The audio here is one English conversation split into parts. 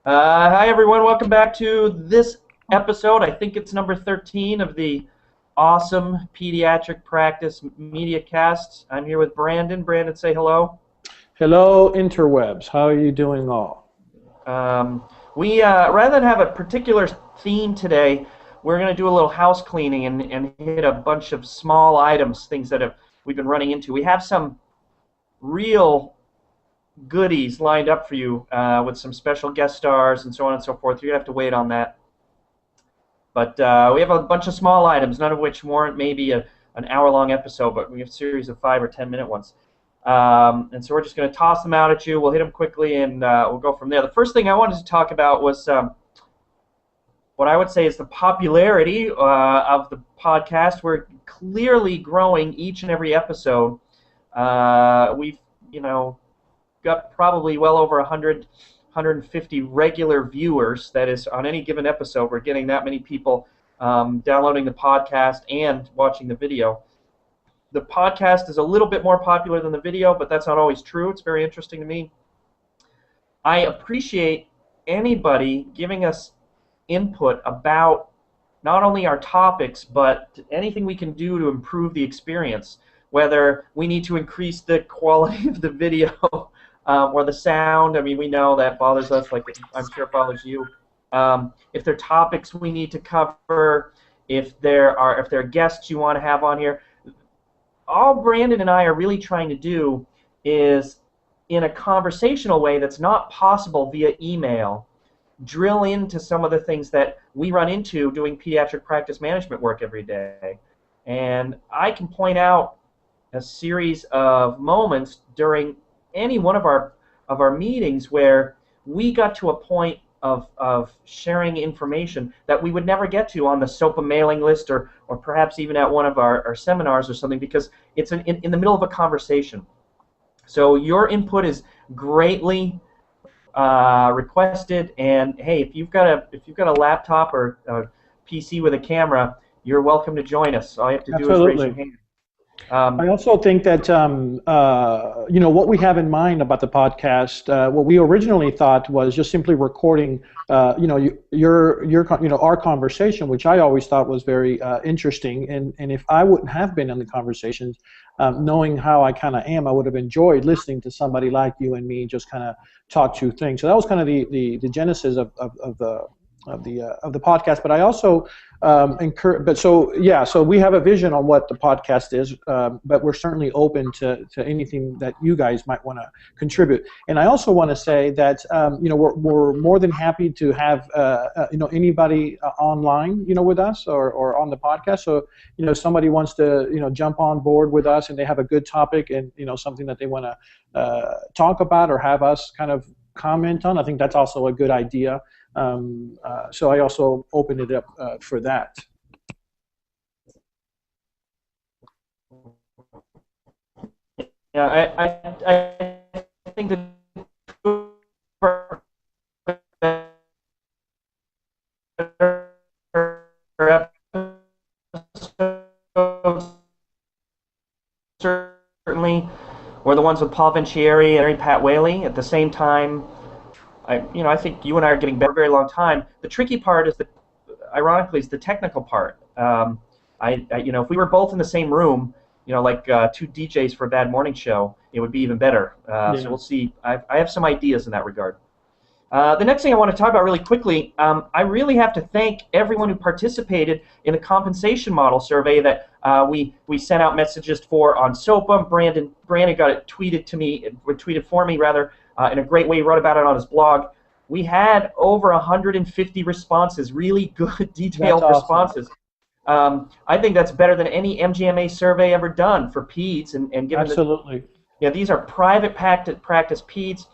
Hi everyone, welcome back to this episode. I think it's number 13 of the awesome Pediatric Practice Media Cast. I'm here with Brandon. Brandon, say hello. Hello, interwebs. How are you doing all? We rather than have a particular theme today, we're going to do a little house cleaning and hit a bunch of small items, things that we've been running into. We have some real goodies lined up for you with some special guest stars and so on and so forth. You're going to have to wait on that. But we have a bunch of small items, none of which warrant maybe an hour-long episode, but we have a series of 5 or 10-minute ones. And so we're just going to toss them out at you. We'll hit them quickly, and we'll go from there. The first thing I wanted to talk about was what I would say is the popularity of the podcast. We're clearly growing each and every episode. We've, got probably well over 100, 150 regular viewers. That is, on any given episode, we're getting that many people downloading the podcast and watching the video. The podcast is a little bit more popular than the video, but that's not always true. It's very interesting to me. I appreciate anybody giving us input about not only our topics, but anything we can do to improve the experience, whether we need to increase the quality of the video or the sound. I mean, we know that bothers us, like I'm sure it bothers you. If there are topics we need to cover, if there are guests you want to have on here, all Brandon and I are really trying to do is, in a conversational way that's not possible via email, drill into some of the things that we run into doing pediatric practice management work every day. And I can point out a series of moments during any one of our meetings where we got to a point of sharing information that we would never get to on the SOPA mailing list or perhaps even at one of our seminars or something, because it's in the middle of a conversation. So your input is greatly requested, and hey, if you've got a laptop or a PC with a camera, you're welcome to join us. All you have to do is raise your hand. I also think that what we have in mind about the podcast, what we originally thought was just simply recording, our conversation, which I always thought was very interesting. And if I wouldn't have been in the conversations, knowing how I kind of am, I would have enjoyed listening to somebody like you and me just kind of talk through things. So that was kind of the genesis of the podcast. But I also encourage. So we have a vision on what the podcast is, but we're certainly open to anything that you guys might want to contribute. And I also want to say that we're more than happy to have anybody online with us or on the podcast. So if somebody wants to jump on board with us and they have a good topic and something that they want to talk about or have us kind of comment on, I think that's also a good idea. So I also opened it up for that. Yeah, I think that certainly were the ones with Paul Vincieri and Pat Whaley. At the same time, I think you and I are getting better for a very long time. The tricky part is ironically, is the technical part. If we were both in the same room, like two DJs for a bad morning show, it would be even better. So we'll see. I have some ideas in that regard. The next thing I want to talk about really quickly, I really have to thank everyone who participated in the compensation model survey that we sent out messages for on SOPA. Brandon got it tweeted for me rather. In a great way, he wrote about it on his blog. We had over 150 responses, really good, detailed responses. I think that's better than any MGMA survey ever done for peds. And given absolutely. These are private practice peds.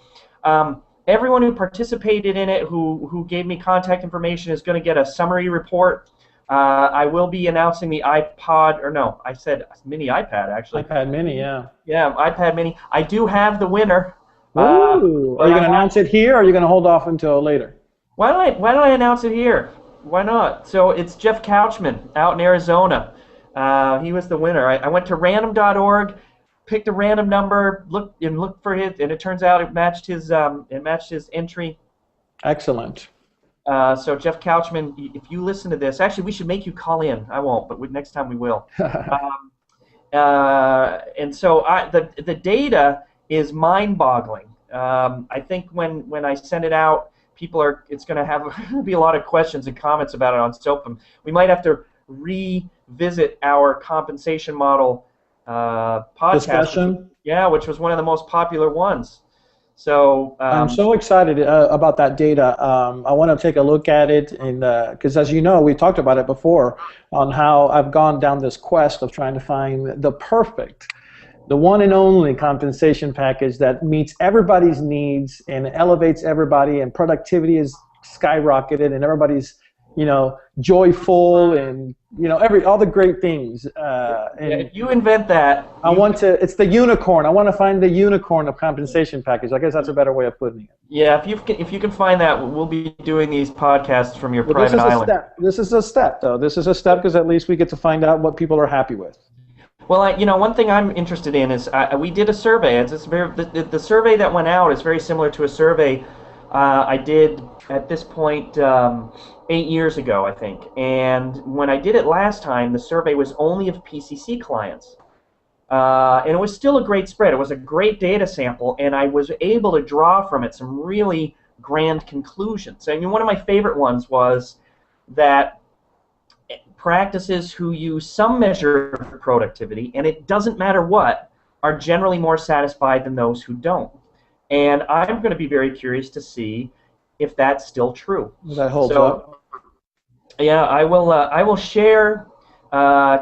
Everyone who participated in it, who gave me contact information, is going to get a summary report. I will be announcing the I said mini iPad, actually. iPad mini, yeah. Yeah, iPad mini. I do have the winner. Ooh, are you going to announce it here, or are you going to hold off until later? Why don't I announce it here? Why not? So it's Jeff Couchman out in Arizona. He was the winner. I went to random.org, picked a random number, looked for it, and it turns out it matched his entry. Excellent. So Jeff Couchman, if you listen to this, actually we should make you call in. I won't, but next time we will. And so the data is mind-boggling. I think when I send it out, it's going to be a lot of questions and comments about it on SOAPM. We might have to revisit our compensation model podcast Discussion. which was one of the most popular ones. So I'm so excited about that data. I want to take a look at it, and because as you know, we talked about it before on how I've gone down this quest of trying to find the one and only compensation package that meets everybody's needs and elevates everybody, and productivity is skyrocketed, and everybody's joyful, and all the great things. And if you invent that, it's the unicorn. I want to find the unicorn of compensation package. I guess that's a better way of putting it. Yeah, if you can find that, we'll be doing these podcasts from your private island. This is a step, though. This is a step because at least we get to find out what people are happy with. Well, one thing I'm interested in is we did a survey. The survey that went out is very similar to a survey I did at this point 8 years ago, I think. And when I did it last time, the survey was only of PCC clients. And it was still a great spread. It was a great data sample, and I was able to draw from it some really grand conclusions. I mean, one of my favorite ones was that practices who use some measure of productivity, and it doesn't matter what, are generally more satisfied than those who don't. And I'm going to be very curious to see if that's still true. That holds up. Yeah, I will share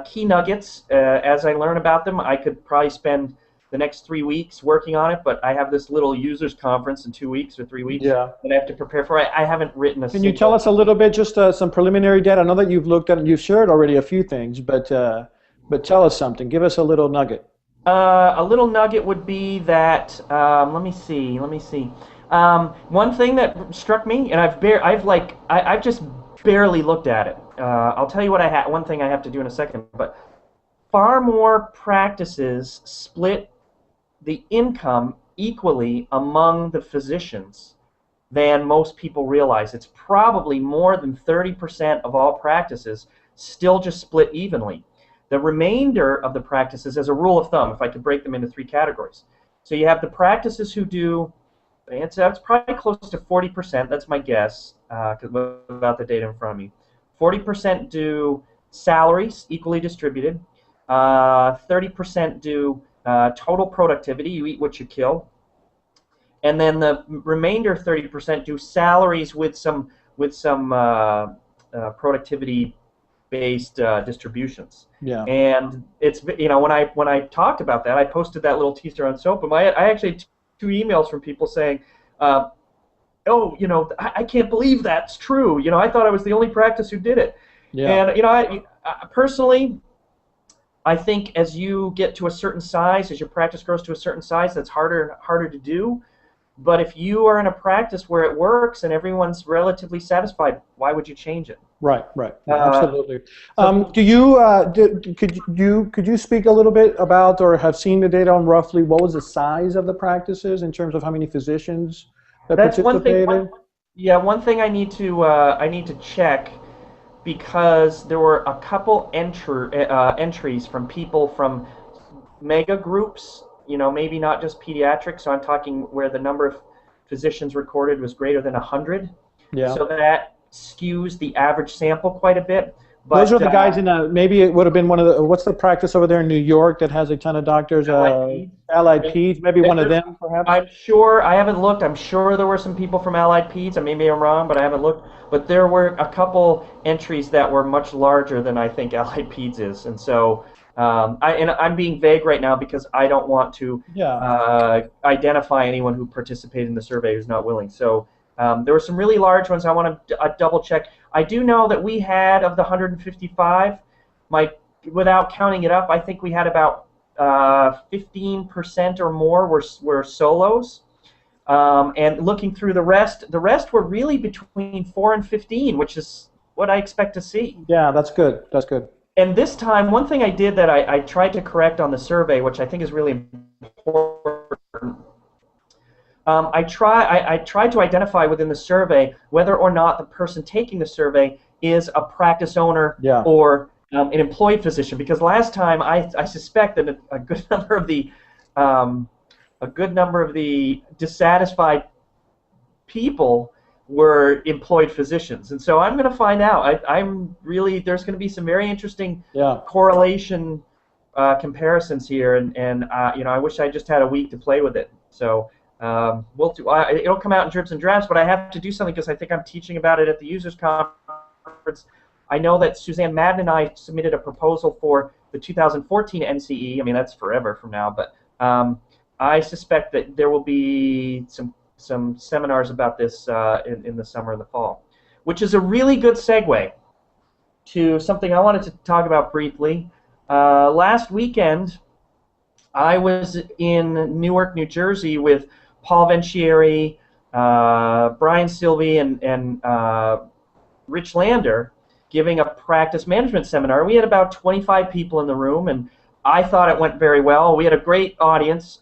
key nuggets as I learn about them. I could probably spend the next 3 weeks working on it, but I have this little users conference in 2 weeks or 3 weeks that I have to prepare for. I haven't written a Can you tell us a little bit, just some preliminary data? I know that you've looked at and you've shared already a few things, but tell us something. Give us a little nugget. A little nugget would be that let me see. One thing that struck me, and I've just barely looked at it. I'll tell you what one thing I have to do in a second, but far more practices split the income equally among the physicians than most people realize. It's probably more than 30% of all practices still just split evenly. The remainder of the practices, as a rule of thumb, if I could break them into 3 categories. So you have the practices who do, that's probably close to 40%, that's my guess, without the data in front of me. 40% do salaries, equally distributed. 30% do total productivity, you eat what you kill. And then the remainder 30% do salaries with some productivity-based distributions. Yeah. And it's when I talked about that, I posted that little teaser on SOAPM. I actually had 2 emails from people saying, I can't believe that's true. I thought I was the only practice who did it. Yeah. And I personally, I think as you get to a certain size, as your practice grows to a certain size, that's harder to do. But if you are in a practice where it works and everyone's relatively satisfied, why would you change it? Right. Absolutely. Could you speak a little bit about, or have seen the data on roughly what was the size of the practices in terms of how many physicians that participated? One thing I need to check, because there were a couple entries from people from mega groups. Maybe not just pediatrics, so I'm talking where the number of physicians recorded was greater than 100. Yeah. So that skews the average sample quite a bit. But, those are the guys maybe it would have been one of the, what's the practice over there in New York that has a ton of doctors? Allied Peds, maybe one of them, perhaps? I'm sure, I haven't looked, I'm sure there were some people from Allied Peds, maybe I'm wrong, but I haven't looked. But there were a couple entries that were much larger than I think Allied Peds is, and so I'm being vague right now because I don't want to identify anyone who participated in the survey who's not willing. So there were some really large ones. I want to double check. I do know that we had, of the 155, without counting it up, I think we had about 15% or more were solos. And looking through the rest were really between 4 and 15, which is what I expect to see. Yeah, that's good. That's good. And this time, one thing I did that I tried to correct on the survey, which I think is really important, I tried to identify within the survey whether or not the person taking the survey is a practice owner Yeah. or an employed physician, because last time I suspect that a good number of the dissatisfied people were employed physicians, and so I'm going to find out. I'm really, there's going to be some very interesting correlation comparisons here, and you know, I wish I just had a week to play with it. So it'll come out in drips and drabs, but I have to do something because I think I'm teaching about it at the users conference. I know that Suzanne Madden and I submitted a proposal for the 2014 NCE. I mean, that's forever from now, but I suspect that there will be some seminars about this in the summer and the fall, which is a really good segue to something I wanted to talk about briefly. Last weekend, I was in Newark, New Jersey with Paul Ventieri, Brian Sylvie, and Rich Lander giving a practice management seminar. We had about 25 people in the room, and I thought it went very well. We had a great audience.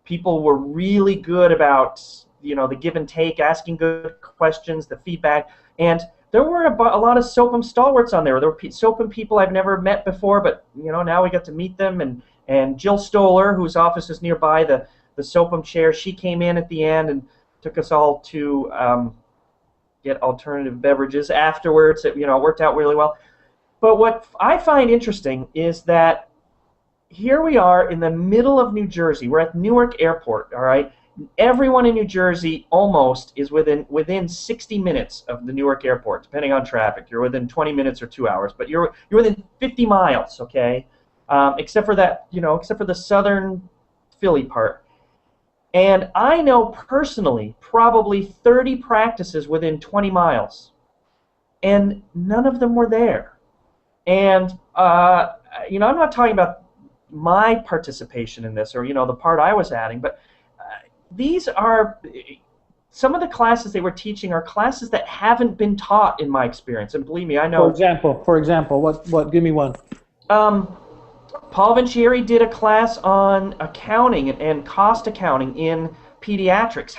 People were really good about, you know, the give and take, asking good questions, the feedback, and there were a lot of SOAPM stalwarts on there. There were SOAPM people I've never met before, but you know, now we got to meet them. And Jill Stoller, whose office is nearby, the SOAPM chair, she came in at the end and took us all to get alternative beverages afterwards. It, you know, worked out really well. But what I find interesting is that here we are in the middle of New Jersey. We're at Newark Airport, all right? Everyone in New Jersey almost is within 60 minutes of the Newark Airport, depending on traffic. You're within 20 minutes or 2 hours, but you're within 50 miles, okay? Except for that, you know, except for the southern Philly part. And I know personally probably 30 practices within 20 miles, and none of them were there. And you know, I'm not talking about my participation in this, or you know, the part I was adding, but these are some of the classes they were teaching are classes that haven't been taught in my experience, and believe me, I know. For example, what? Give me one. Paul Ventieri did a class on accounting and cost accounting in pediatrics,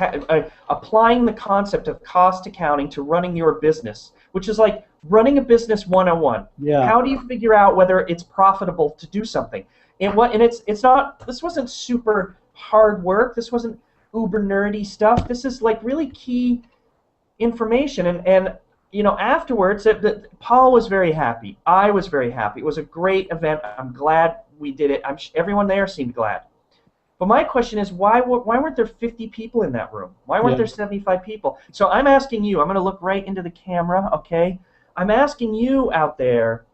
applying the concept of cost accounting to running your business, which is like running a business 101. Yeah. How do you figure out whether it's profitable to do something? And it's not. This wasn't super hard work. This wasn't uber nerdy stuff. This is like really key information. And you know, afterwards, Paul was very happy. I was very happy. It was a great event. I'm glad we did it. Everyone there seemed glad. But my question is, why weren't there 50 people in that room? Why weren't there 75 people? So I'm asking you, I'm going to look right into the camera, okay? I'm asking you out there,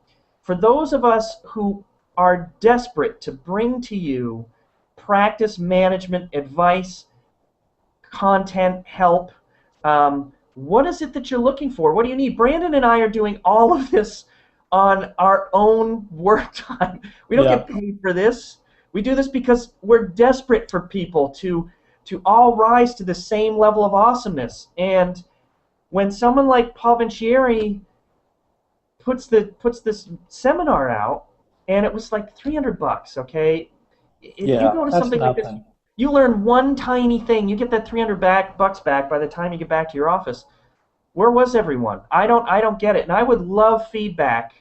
for those of us who are desperate to bring to you practice management advice, content, help, what is it that you're looking for? What do you need? Brandon and I are doing all of this on our own work time. We don't get paid for this. We do this because we're desperate for people to all rise to the same level of awesomeness. And when someone like Paul Ventieri puts this seminar out, and it was like $300, okay? If you go to something like this, you learn one tiny thing. You get that $300 back by the time you get back to your office. Where was everyone? I don't get it, and I would love feedback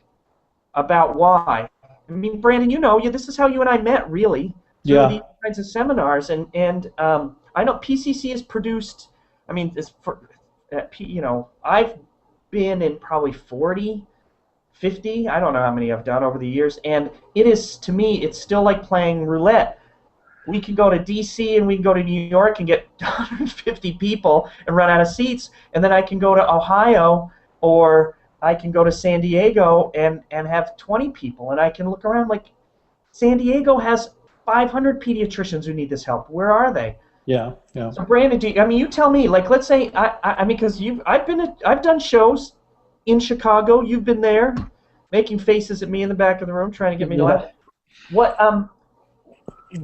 about why. I mean, Brandon, you know, this is how you and I met, really, through these kinds of seminars, and I know PCC has produced. I mean, you know, I've been in probably 40, 50. I don't know how many I've done over the years, and it is, to me, it's still like playing roulette. We can go to D.C. and we can go to New York and get 150 people and run out of seats, and then I can go to Ohio or I can go to San Diego and have 20 people, and I can look around like San Diego has 500 pediatricians who need this help. Where are they? Yeah. So Brandon, you tell me, like, let's say I mean, because I've done shows in Chicago. You've been there, making faces at me in the back of the room, trying to get me to laugh.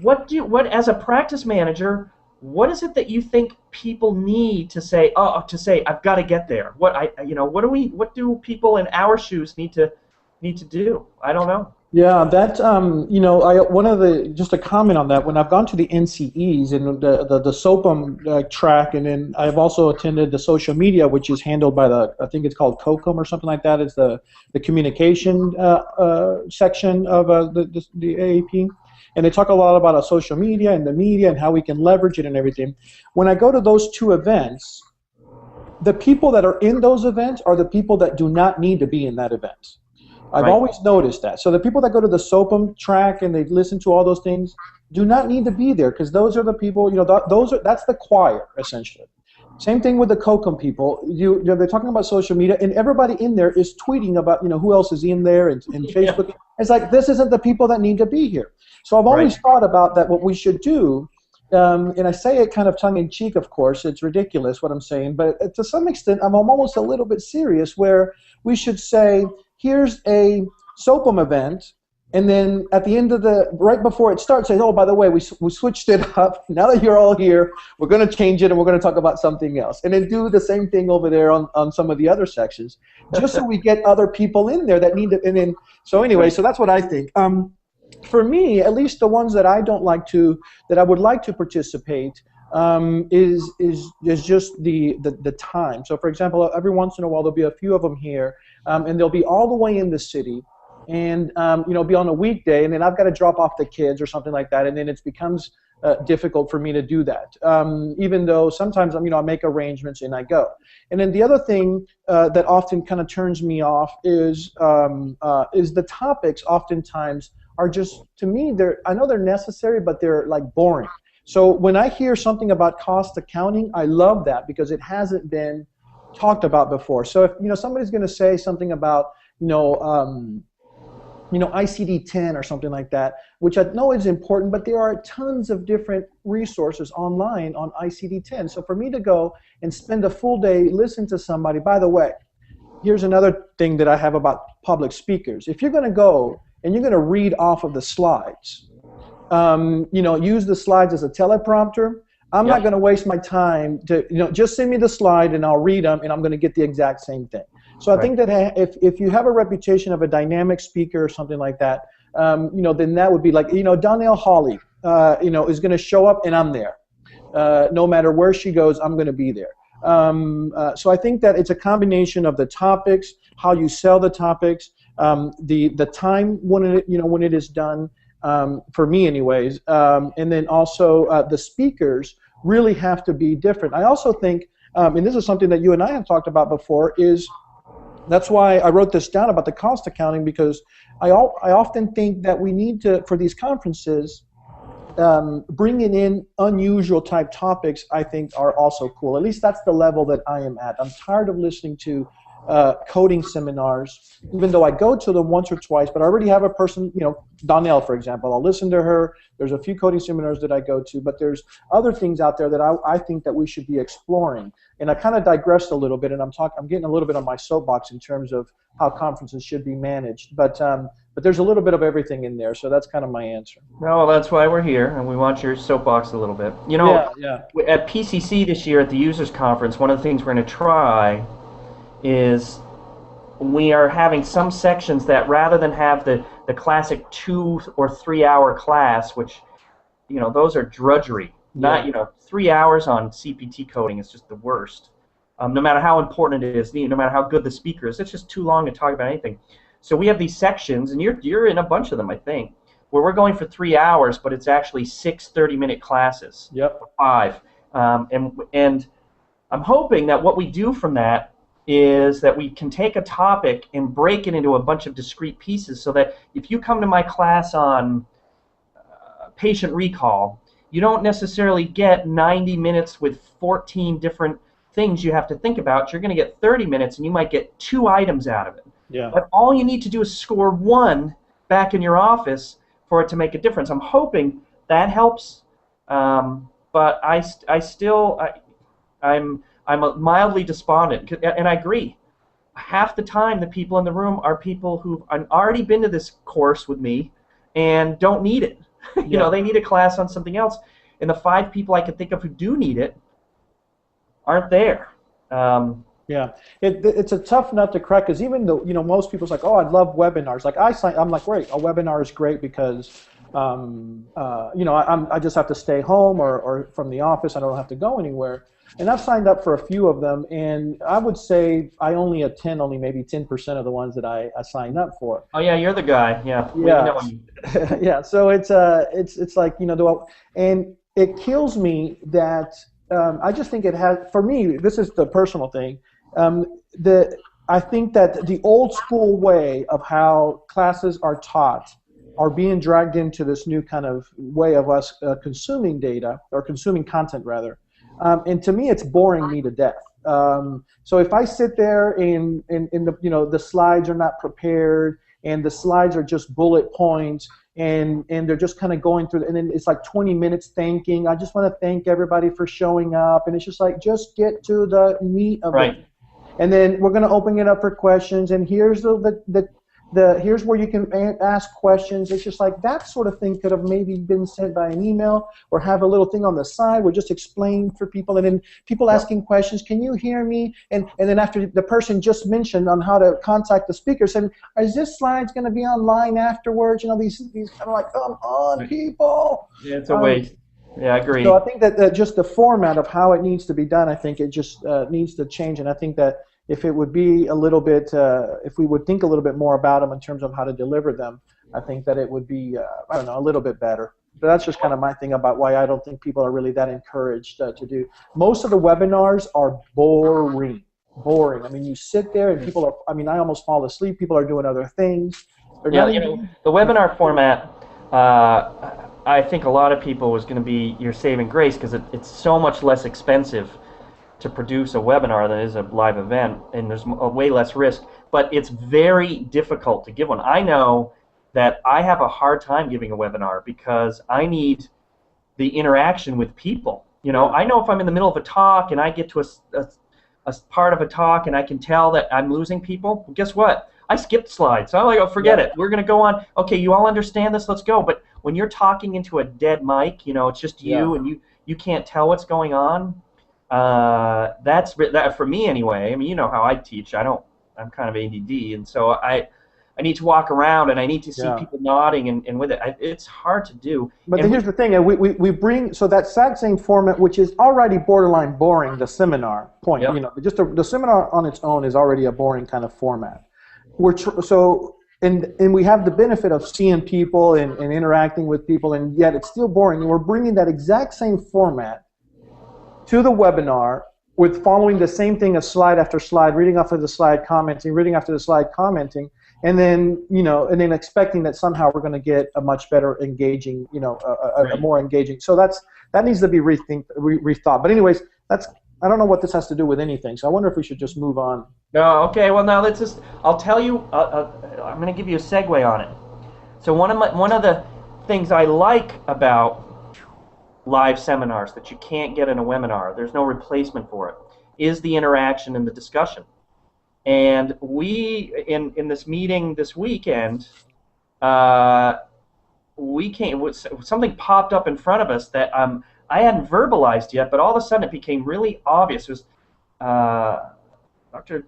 What as a practice manager, what is it that you think people need to say? I've got to get there. What do people in our shoes need to do? I don't know. Yeah, that you know, one of the just a comment on that. When I've gone to the NCEs and the SOPM track, and then I've also attended the social media, which is handled by I think it's called COCOM or something like that. It's the communication section of the AAP, and they talk a lot about social media and the media and how we can leverage it and everything. When I go to those two events, the people that are in those events are the people that do not need to be in that event. I've Right. always noticed that. So the people that go to the SOPM track and they listen to all those things do not need to be there, because those are the people, you know, that's the choir essentially. Same thing with the COCOM people. They're talking about social media, and everybody in there is tweeting about, you know, who else is in there and Facebook. Yeah. It's like, this isn't the people that need to be here. So I've Right. always thought about that. What we should do, and I say it kind of tongue in cheek, of course, it's ridiculous what I'm saying, but to some extent, I'm almost a little bit serious, where we should say, here's a SOPM event, and then at the end of right before it starts, say, oh, by the way, we switched it up. Now that you're all here, we're going to change it, and we're going to talk about something else. And then do the same thing over there on some of the other sections, just so we get other people in there that need to. And then, so anyway, so that's what I think. For me, at least the ones that I would like to participate, is just the time. So for example, every once in a while there'll be a few of them here, and they'll be all the way in the city, and you know, be on a weekday, and then I've got to drop off the kids or something like that, and then it becomes difficult for me to do that, even though sometimes, you know, I make arrangements and I go. And then the other thing that often kind of turns me off is the topics oftentimes are just, to me, I know they're necessary, but they're like boring. So when I hear something about cost accounting, I love that, because it hasn't been talked about before. So if, you know, somebody's going to say something about, you know, ICD-10 or something like that, which I know is important, but there are tons of different resources online on ICD-10. So for me to go and spend a full day listening to somebody, by the way, here's another thing that I have about public speakers. If you're going to go and you're going to read off of the slides, you know, use the slides as a teleprompter. I'm not going to waste my time to, you know, just send me the slide and I'll read them and I'm going to get the exact same thing. So I think that if you have a reputation of a dynamic speaker or something like that, you know, then that would be like, you know, Donnell Hawley, you know, is going to show up and I'm there. No matter where she goes, I'm going to be there. So I think that it's a combination of the topics, how you sell the topics, the time when it is done, for me anyways, and then also the speakers really have to be different. I also think, and this is something that you and I have talked about before, is that's why I wrote this down about the cost accounting, because I often think that we need to, for these conferences, bringing in unusual type topics, I think, are also cool. At least that's the level that I am at. I'm tired of listening to coding seminars, even though I go to them once or twice, but I already have a person, you know, Donnell, for example. I'll listen to her. There's a few coding seminars that I go to, but there's other things out there that I think that we should be exploring. And I kind of digressed a little bit, and I'm getting a little bit on my soapbox in terms of how conferences should be managed. But there's a little bit of everything in there, so that's kind of my answer. No, that's why we're here, and we want your soapbox a little bit. You know, at PCC this year at the users conference, one of the things we're going to try is we are having some sections that, rather than have the classic 2 or 3 hour class, which, you know, those are drudgery. Not, you know, 3 hours on CPT coding is just the worst. No matter how important it is, no matter how good the speaker is, it's just too long to talk about anything. So we have these sections, and you're in a bunch of them, I think, where we're going for 3 hours, but it's actually 6 30-minute classes. Yep. 5. And I'm hoping that what we do from that is that we can take a topic and break it into a bunch of discrete pieces, so that if you come to my class on patient recall, you don't necessarily get 90 minutes with 14 different things you have to think about. You're going to get 30 minutes, and you might get 2 items out of it. Yeah. But all you need to do is score 1 back in your office for it to make a difference. I'm hoping that helps, but I'm mildly despondent, and I agree. Half the time, the people in the room are people who've already been to this course with me and don't need it. You know, they need a class on something else, and the 5 people I can think of who do need it aren't there. Yeah, it's a tough nut to crack because even though most people's like, oh, I love webinars. Like I'm like, great, a webinar is great because I just have to stay home or from the office. I don't have to go anywhere. And I've signed up for a few of them, and I would say I only attend only maybe 10% of the ones that I signed up for. Oh yeah, you're the guy. Yeah, we Yeah, know him. yeah. So it's like and it kills me that I just think it has. For me, this is the personal thing. The I think that the old school way of how classes are taught are being dragged into this new kind of way of us consuming data or consuming content rather. And to me, it's boring me to death. So if I sit there and the slides are not prepared and the slides are just bullet points and they're just kind of going through, and then it's like 20 minutes thanking. I just want to thank everybody for showing up, and it's just like, just get to the meat of it. And then we're going to open it up for questions, and here's here's where you can ask questions. It's just like that sort of thing could have maybe been sent by an email or have a little thing on the side where just explain for people, and then people asking questions, can you hear me? And then after the person just mentioned on how to contact the speaker said, is this slides going to be online afterwards? These kind of like, come on, people. Yeah, it's a waste. Yeah, I agree. So I think that just the format of how it needs to be done, I think it just needs to change, and I think that if it would be a little bit, if we would think a little bit more about them in terms of how to deliver them, I think that it would be, I don't know, a little bit better. But that's just kind of my thing about why I don't think people are really that encouraged to do. Most of the webinars are boring. I mean, you sit there and people are, I mean, I almost fall asleep. People are doing other things. Yeah, the webinar format, I think a lot of people was going to be your saving grace because it's so much less expensive to produce a webinar than is a live event, and there's way less risk, but it's very difficult to give one. I know that I have a hard time giving a webinar because I need the interaction with people. I know if I'm in the middle of a talk and I get to a part of a talk and I can tell that I'm losing people, well, guess what? I skipped slides. So I'm like, oh, forget it. We're going to go on. Okay, you all understand this? Let's go. But when you're talking into a dead mic, it's just you and you can't tell what's going on. That's that for me anyway. I mean, you know how I teach. I'm kind of ADD, and so I need to walk around and I need to see people nodding and with it. It's hard to do. But here's the thing: we bring so that exact same format, which is already borderline boring, the seminar point. Yep. Just the seminar on its own is already a boring kind of format. And we have the benefit of seeing people and interacting with people, and yet it's still boring. And we're bringing that exact same format to the webinar with following the same thing of slide after slide, reading off of the slide, commenting, reading after the slide, commenting, and then expecting that somehow we're going to get a much better engaging, a more engaging. So that needs to be rethought. But anyways, I don't know what this has to do with anything. So I wonder if we should just move on. No, okay. Well, now let's just. I'll tell you. I'm going to give you a segue on it. So one of the things I like about live seminars that you can't get in a webinar, there's no replacement for it, is the interaction and the discussion. And we, in this meeting this weekend, something popped up in front of us that I hadn't verbalized yet, but all of a sudden it became really obvious. It was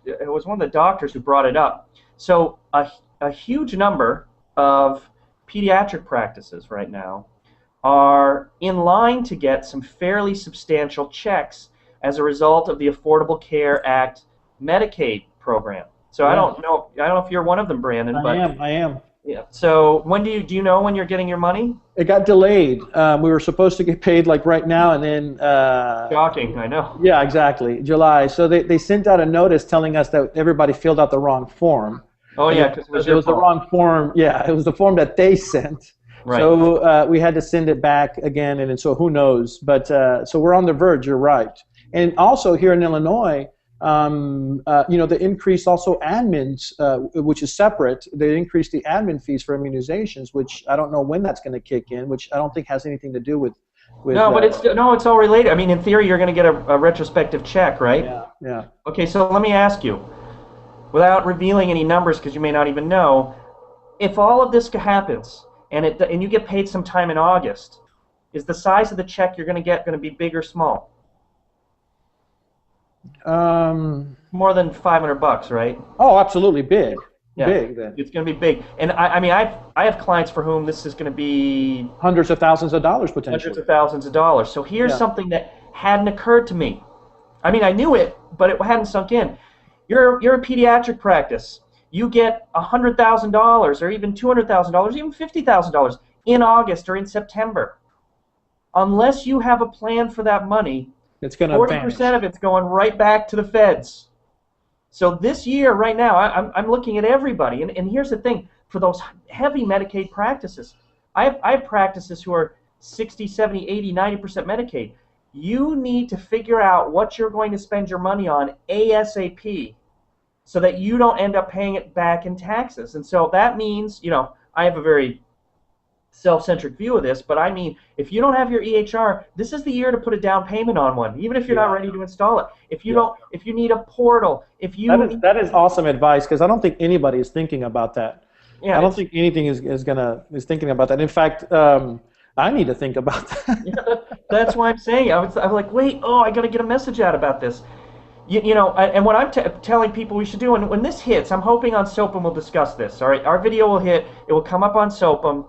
it was one of the doctors who brought it up. So a huge number of pediatric practices right now are in line to get some fairly substantial checks as a result of the Affordable Care Act Medicaid program. So I don't know if you're one of them, Brandon. I am. Yeah. So when do you know when you're getting your money? It got delayed. We were supposed to get paid like right now, and then shocking, I know. Yeah, exactly, July. So they sent out a notice telling us that everybody filled out the wrong form. Oh yeah, because it was the wrong form. Yeah, it was the form that they sent. Right. So we had to send it back again, and so who knows? But so we're on the verge. You're right. And also here in Illinois, the increase also admins, which is separate. They increased the admin fees for immunizations, which I don't know when that's going to kick in. Which I don't think has anything to do with. No, but it's all related. I mean, in theory, you're going to get a retrospective check, right? Yeah. Okay, so let me ask you, without revealing any numbers, because you may not even know, if all of this happens and you get paid sometime in August, is the size of the check you're going to get going to be big or small? more than $500, right? Oh, absolutely big, Yeah, big then. it's going to be big. And I mean, I have clients for whom this is going to be Hundreds of thousands of dollars hundreds potentially. of thousands of dollars. So here's Yeah. something that hadn't occurred to me. I mean, I knew it, but it hadn't sunk in. You're a pediatric practice. You get $100,000 or even $200,000, even $50,000 in August or in September. Unless you have a plan for that money, It's going to 40% vanish. of it's going right back to the feds. So this year, right now, I'm looking at everybody. And here's the thing. For those heavy Medicaid practices, I have practices who are 60, 70, 80, 90% Medicaid. You need to figure out what you're going to spend your money on ASAP so that you don't end up paying it back in taxes. And so that means, I have a very self-centric view of this, but I mean, if you don't have your EHR, this is the year to put a down payment on one, even if you're not Yeah. ready to install it. If you Yeah. don't, if you need a portal, if you need, That is awesome advice because I don't think anybody is thinking about that. yeah, I don't think anything is thinking about that. In fact, I need to think about that. yeah, that's why I'm saying I was like, wait, I got to get a message out about this. And what I'm telling people we should do, and when this hits, I'm hoping on SOAPM we'll discuss this. All right, our video will hit, it will come up on SOAPM.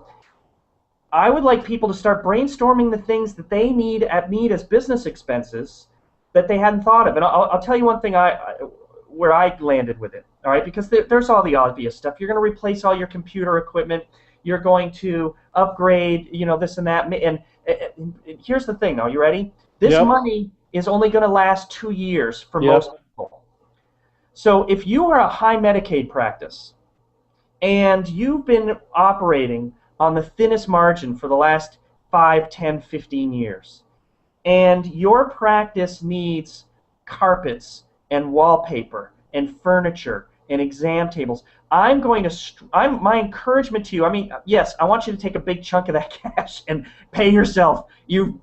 I would like people to start brainstorming the things that they need as business expenses that they hadn't thought of. And I'll tell you one thing where I landed with it. All right, because there's all the obvious stuff. You're going to replace all your computer equipment. You're going to upgrade, this and that. And here's the thing, though. You ready? This Yep. money is only going to last 2 years for Yep. most people. So if you are a high Medicaid practice and you've been operating on the thinnest margin for the last 5, 10, 15 years, and your practice needs carpets and wallpaper and furniture and exam tables, my encouragement to you, I mean, yes, I want you to take a big chunk of that cash and pay yourself. You're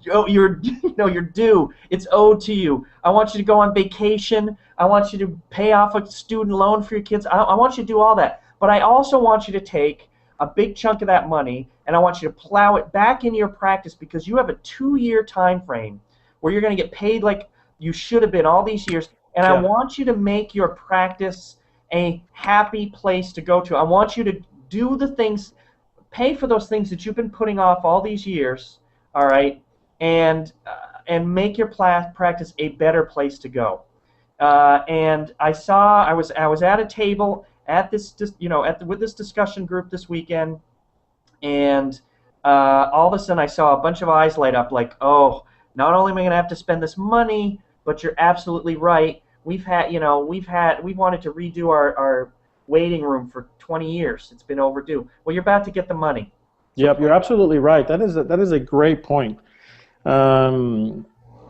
due. It's owed to you. I want you to go on vacation. I want you to pay off a student loan for your kids. I want you to do all that. But I also want you to take a big chunk of that money and I want you to plow it back into your practice because you have a 2-year time frame where you're going to get paid like you should have been all these years. And I want you to make your practice a happy place to go to. I want you to do the things, pay for those things that you've been putting off all these years, all right, and make your practice a better place to go. And I was at a table at this, with this discussion group this weekend, and all of a sudden I saw a bunch of eyes light up, like, oh, not only am I going to have to spend this money, but you're absolutely right. We've wanted to redo our waiting room for 20 years. It's been overdue. Well, you're about to get the money. Yep, you're absolutely right. That is a great point. So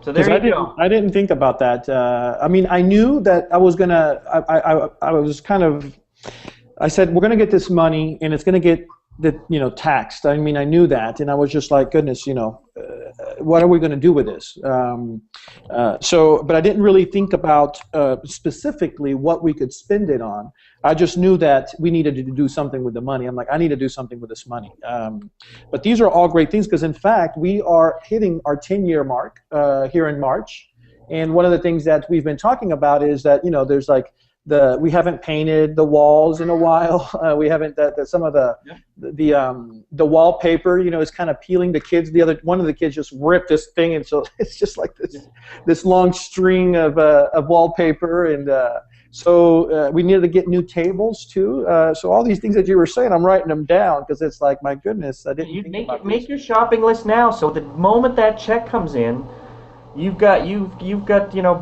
there you go. I didn't think about that. I mean, I knew that I was gonna. I was kind of. I said we're gonna get this money, and it's gonna get taxed. I mean, I knew that, and I was just like, goodness, what are we going to do with this? But I didn't really think about specifically what we could spend it on. I just knew that we needed to do something with the money. I'm like, I need to do something with this money. But these are all great things because, in fact, we are hitting our 10-year mark here in March. And one of the things that we've been talking about is that, there's like, we haven't painted the walls in a while. We haven't some of the wallpaper, is kind of peeling. One of the kids just ripped this thing, and so it's just like this long string of wallpaper, and so we needed to get new tables too. So all these things that you were saying, I'm writing them down because it's like, my goodness, I didn't think about make your shopping list now. So the moment that check comes in, you've got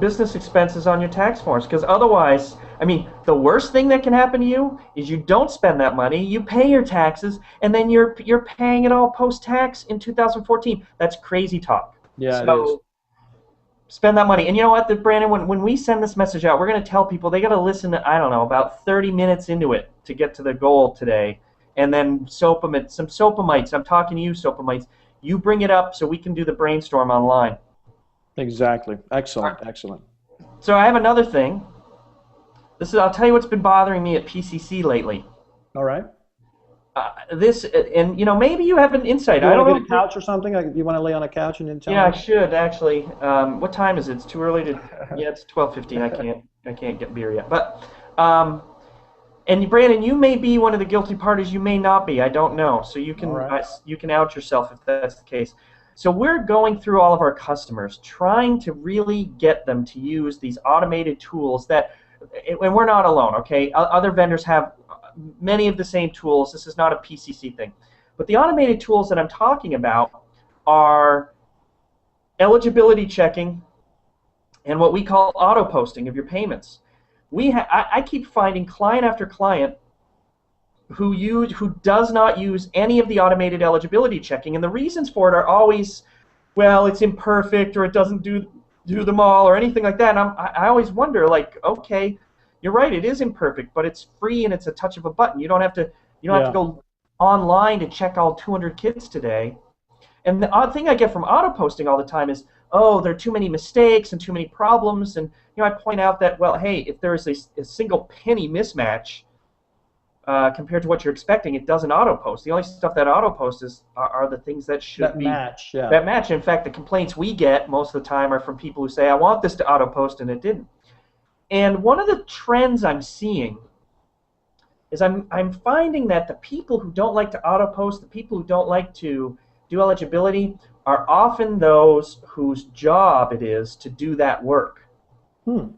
business expenses on your tax forms, because otherwise, I mean, the worst thing that can happen to you is you don't spend that money, you pay your taxes, and then you're paying it all post-tax in 2014. That's crazy talk. Yeah, it is. Spend that money. And you know what, Brandon, when we send this message out, we're going to tell people they got to listen to, I don't know, about 30 minutes into it to get to the goal today. And then some SOAPMites, I'm talking to you, SOAPMites, you bring it up so we can do the brainstorm online. Exactly. Excellent. Excellent. So I have another thing. I'll tell you what's been bothering me at PCC lately. All right. Maybe you have an insight. You I don't want to know. get a couch or something? You want to lay on a couch and then tell me? Yeah, I should actually. What time is it? It's too early to. Yeah, it's 12:15. I can't. I can't get beer yet. But and Brandon, you may be one of the guilty parties. You may not be. I don't know. So you can you can out yourself if that's the case. So we're going through all of our customers, trying to really get them to use these automated tools that, and we're not alone, okay? Other vendors have many of the same tools. This is not a PCC thing. But the automated tools that I'm talking about are eligibility checking and what we call auto posting of your payments. I keep finding client after client who does not use any of the automated eligibility checking, and the reasons for it are always, well, it's imperfect or it doesn't do them all or anything like that. And I always wonder, like, okay, you're right, it is imperfect, but it's free and it's a touch of a button. You don't have to go online to check all 200 kids today. And the odd thing I get from auto posting all the time is, oh, there are too many mistakes and too many problems. And I point out that, well, hey, if there is a single penny mismatch compared to what you're expecting, it doesn't auto post. The only stuff that auto posts are the things that should match. Yeah. That match. In fact, the complaints we get most of the time are from people who say, I want this to auto post and it didn't. And one of the trends I'm seeing is I'm finding that the people who don't like to auto post, the people who don't like to do eligibility, are often those whose job it is to do that work. And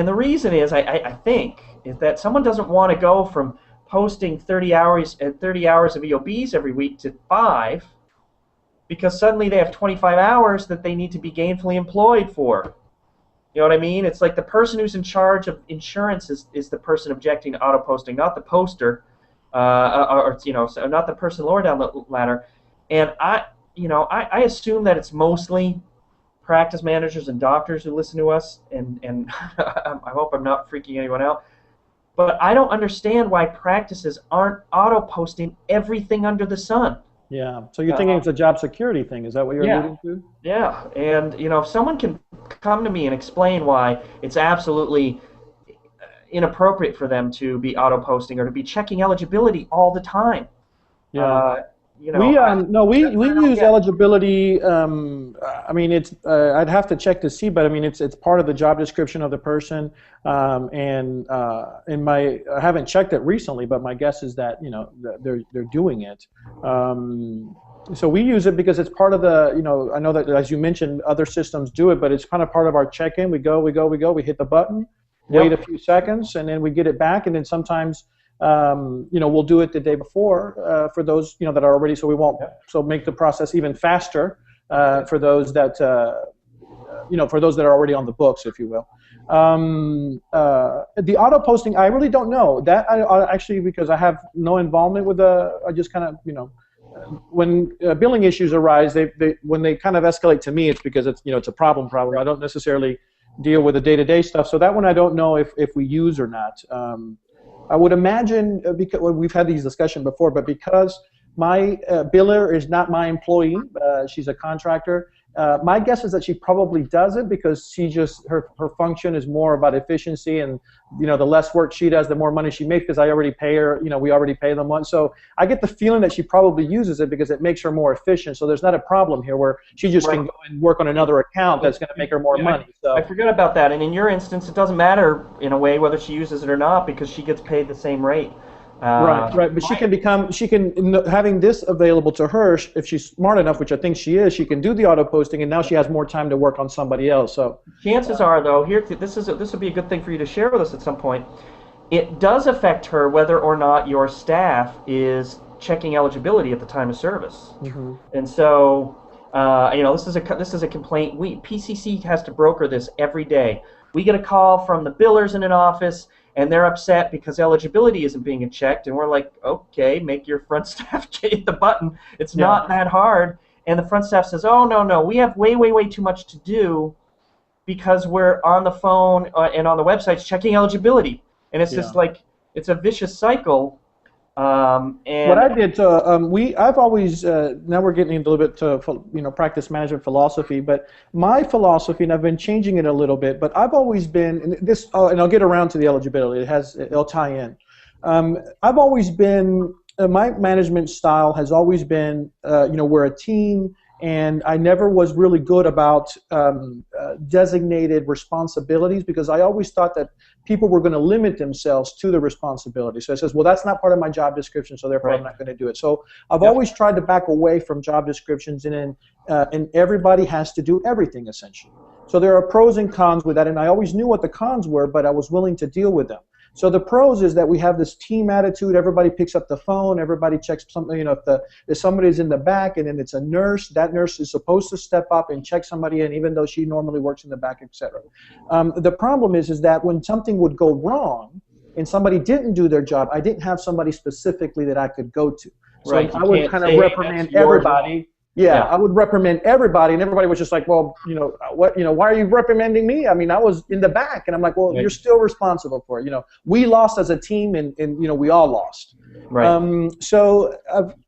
the reason is, I think, is that someone doesn't want to go from posting 30 hours of EOBs every week to 5 because suddenly they have 25 hours that they need to be gainfully employed for. You know what I mean? It's like the person who's in charge of insurance is the person objecting to auto posting, not the poster, or so not the person lower down the ladder. And I assume that it's mostly practice managers and doctors who listen to us, and I hope I'm not freaking anyone out. But I don't understand why practices aren't auto-posting everything under the sun. Yeah. So you're thinking it's a job security thing? Is that what you're alluding to? Yeah. And if someone can come to me and explain why it's absolutely inappropriate for them to be auto-posting or to be checking eligibility all the time. Yeah. We use eligibility. I mean, it's I'd have to check to see, but I mean, it's part of the job description of the person. And I haven't checked it recently, but my guess is that they're doing it. So we use it because it's part of the I know that, as you mentioned, other systems do it, but it's kind of part of our check-in. We go, we hit the button, wait a few seconds, and then we get it back, and then sometimes. We'll do it the day before for those that are already, so we won't so make the process even faster for those that for those that are already on the books, if you will. The auto posting, I really don't know that. I actually, because I have no involvement with I just kind of when billing issues arise, when they kind of escalate to me, it's because it's a problem. I don't necessarily deal with the day-to-day stuff, so that one I don't know if we use or not. I would imagine, because we've had these discussions before, but because my biller is not my employee, she's a contractor, my guess is that she probably does it because her function is more about efficiency, and the less work she does, the more money she makes, because I already pay her, we already pay them once. So I get the feeling that she probably uses it because it makes her more efficient. So there's not a problem here where she just can go and work on another account that's going to make her more money. So I forgot about that. And in your instance, it doesn't matter in a way whether she uses it or not because she gets paid the same rate. Right. But having this available to her, if she's smart enough, which I think she is, she can do the auto posting, and now she has more time to work on somebody else. So chances are, though, this would be a good thing for you to share with us at some point. It does affect her whether or not your staff is checking eligibility at the time of service. Mm-hmm. And so, this is a complaint. PCC has to broker this every day. We get a call from the billers in an office, and they're upset because eligibility isn't being checked, and we're like, okay, make your front staff hit the button. It's not that hard. And the front staff says, oh, no, we have way too much to do because we're on the phone and on the websites checking eligibility. And it's just like, it's a vicious cycle. And what I did, I've always, now we're getting into a little bit to, practice management philosophy, but my philosophy, and I've been changing it a little bit, but I've always been, and I'll get around to the eligibility, it'll tie in. I've always been, my management style has always been, we're a team, and I never was really good about designated responsibilities, because I always thought that people were going to limit themselves to the responsibility. So it says, well, that's not part of my job description, so therefore I'm not going to do it. So I've always tried to back away from job descriptions, and everybody has to do everything essentially. So there are pros and cons with that, and I always knew what the cons were, but I was willing to deal with them. So the pros is that we have this team attitude. Everybody picks up the phone. Everybody checks something. You know, if somebody's in the back and then it's a nurse, that nurse is supposed to step up and check somebody in, even though she normally works in the back, etc. The problem is that when something would go wrong and somebody didn't do their job, I didn't have somebody specifically that I could go to. So I would kind of reprimand everybody. Yeah, I would reprimand everybody, and everybody was just like, well, why are you reprimanding me? I mean, I was in the back, and I'm like, well, you're still responsible for it. We lost as a team, and we all lost. Right.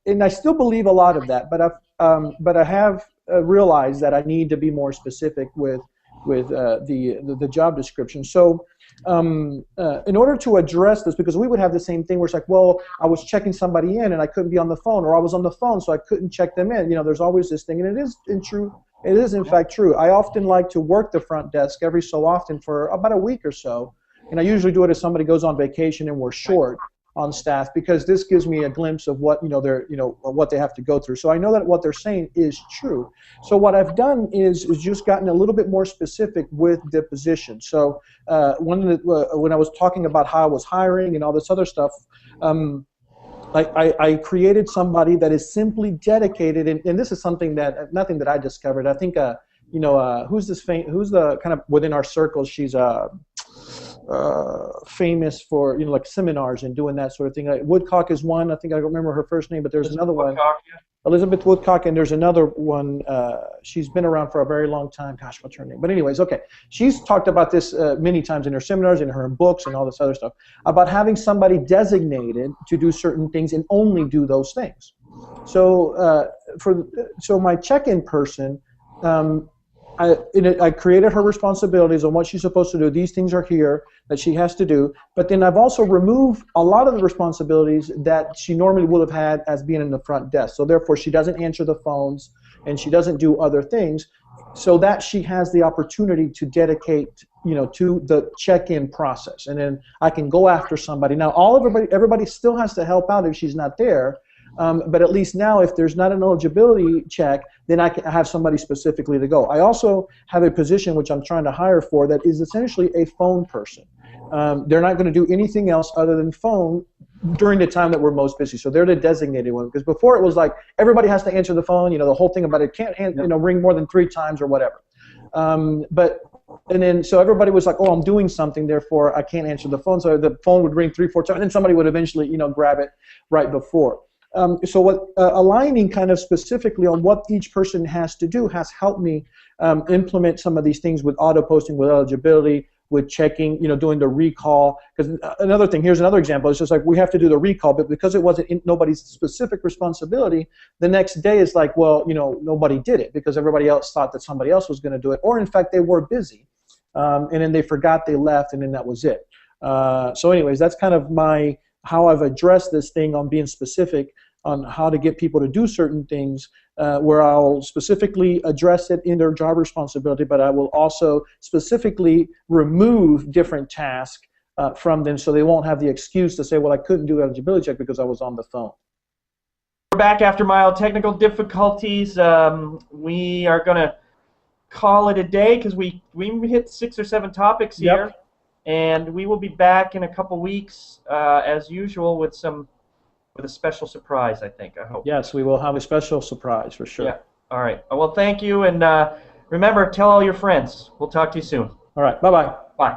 And I still believe a lot of that, but I have realized that I need to be more specific with the job description. So in order to address this, because we would have the same thing where it's like, well, I was checking somebody in and I couldn't be on the phone, or I was on the phone so I couldn't check them in. There's always this thing, and it is in fact true. I often like to work the front desk every so often for about a week or so, and I usually do it if somebody goes on vacation and we're short on staff, because this gives me a glimpse of what what they have to go through. So I know that what they're saying is true. So what I've done is just gotten a little bit more specific with the position. So when I was talking about how I was hiring and all this other stuff, I created somebody that is simply dedicated, and this is something nothing that I discovered. I think who's the kind of within our circles, she's famous for like seminars and doing that sort of thing. Woodcock is one. I think I don't remember her first name, but there's another one. Yeah. Elizabeth Woodcock, and there's another one. She's been around for a very long time. Gosh, what's her name? But anyways, okay. She's talked about this many times in her seminars, in her books, and all this other stuff about having somebody designated to do certain things and only do those things. So so my check-in person. I created her responsibilities on what she's supposed to do. These things are here that she has to do. But then I've also removed a lot of the responsibilities that she normally would have had as being in the front desk. So therefore, she doesn't answer the phones and she doesn't do other things, so that she has the opportunity to dedicate, to the check-in process. And then I can go after somebody. Now, everybody still has to help out if she's not there. But at least now, if there's not an eligibility check, then I can have somebody specifically to go. I also have a position which I'm trying to hire for that is essentially a phone person. They're not going to do anything else other than phone during the time that we're most busy. So they're the designated one. Because before it was like everybody has to answer the phone. The whole thing about it can't ring more than 3 times or whatever. And then so everybody was like, oh, I'm doing something, therefore I can't answer the phone. So the phone would ring 3, 4 times, and then somebody would eventually grab it right before. So what aligning kind of specifically on what each person has to do has helped me implement some of these things with auto posting, with eligibility, with checking, doing the recall. Because another thing, here's another example. It's just like we have to do the recall, but because it wasn't nobody's specific responsibility, the next day it's like, well, nobody did it because everybody else thought that somebody else was going to do it, or in fact they were busy, and then they forgot, they left, and then that was it. So anyways, that's kind of how I've addressed this thing on being specific on how to get people to do certain things, where I'll specifically address it in their job responsibility, but I will also specifically remove different tasks from them so they won't have the excuse to say, well, I couldn't do eligibility check because I was on the phone. We're back after mild technical difficulties. We are going to call it a day because we hit 6 or 7 topics here. Yep. And we will be back in a couple weeks, as usual, with a special surprise, I think. I hope. Yes, we will have a special surprise for sure. Yeah. All right. Well, thank you, and remember, tell all your friends. We'll talk to you soon. All right. Bye-bye. Bye.